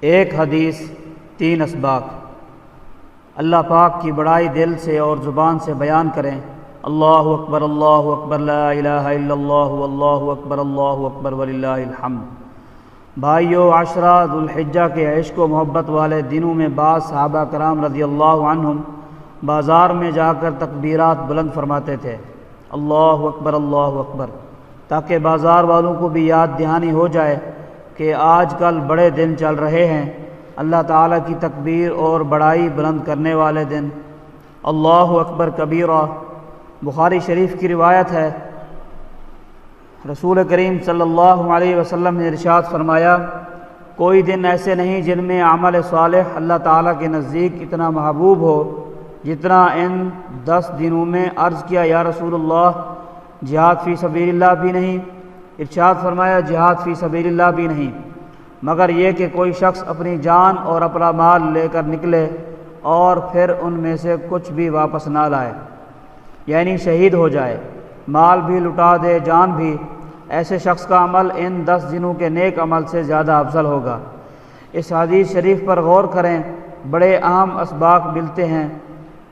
ایک حدیث 3 اسباق۔ اللہ پاک کی بڑائی دل سے اور زبان سے بیان کریں۔ اللہ اکبر لا الہ الا اللہ واللہ اکبر وللہ الحمد۔ بھائیو، عشرہ ذو الحجہ کے عشق و محبت والے دنوں میں بعض صحابہ کرام رضی اللہ عنہم بازار میں جا کر تکبیرات بلند فرماتے تھے، اللہ اکبر، تاکہ بازار والوں کو بھی یاد دہانی ہو جائے کہ آج کل بڑے دن چل رہے ہیں، اللہ تعالیٰ کی تکبیر اور بڑائی بلند کرنے والے دن۔ اللہ اکبر کبیرہ، بخاری شریف کی روایت ہے، رسول کریم صلی اللہ علیہ وسلم نے ارشاد فرمایا، کوئی دن ایسے نہیں جن میں عمل صالح اللہ تعالیٰ کے نزدیک اتنا محبوب ہو جتنا ان 10 دنوں میں۔ عرض کیا، یا رسول اللہ، جہاد فی سبیل اللہ بھی نہیں؟ ارشاد فرمایا، جہاد فی سبیل اللہ بھی نہیں، مگر یہ کہ کوئی شخص اپنی جان اور اپنا مال لے کر نکلے اور پھر ان میں سے کچھ بھی واپس نہ لائے، یعنی شہید ہو جائے، مال بھی لٹا دے، جان بھی۔ ایسے شخص کا عمل ان 10 دنوں کے نیک عمل سے زیادہ افضل ہوگا۔ اس حدیث شریف پر غور کریں، بڑے اہم اسباق ملتے ہیں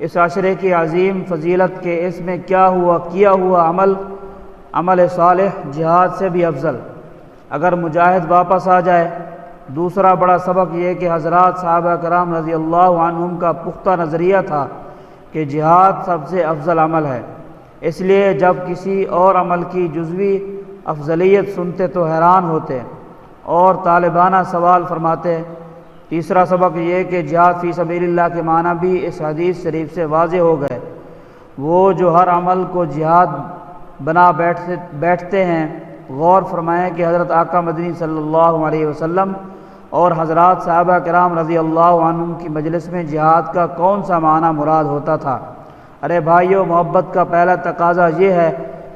اس عشرے کی عظیم فضیلت کے اس میں کیا ہوا عمل صالح جہاد سے بھی افضل۔ اگر مجاہد واپس آ جائے۔ دوسرا بڑا سبق یہ کہ حضرات صحابہ کرام رضی اللہ عنہم کا پختہ نظریہ تھا کہ جہاد سب سے افضل عمل ہے، اس لیے جب کسی اور عمل کی جزوی افضلیت سنتے تو حیران ہوتے اور طالبانہ سوال فرماتے۔ تیسرا سبق یہ کہ جہاد فی سبیل اللہ کے معنی بھی اس حدیث شریف سے واضح ہو گئے۔ وہ جو ہر عمل کو جہاد بنا بیٹھتے ہیں، غور فرمائیں کہ حضرت آقا مدنی صلی اللہ علیہ وسلم اور حضرات صحابہ کرام رضی اللہ عنہم کی مجلس میں جہاد کا کون سا معنی مراد ہوتا تھا۔ ارے بھائیو، محبت کا پہلا تقاضا یہ ہے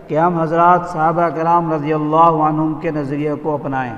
کہ ہم حضرات صحابہ کرام رضی اللہ عنہم کے نظریے کو اپنائیں۔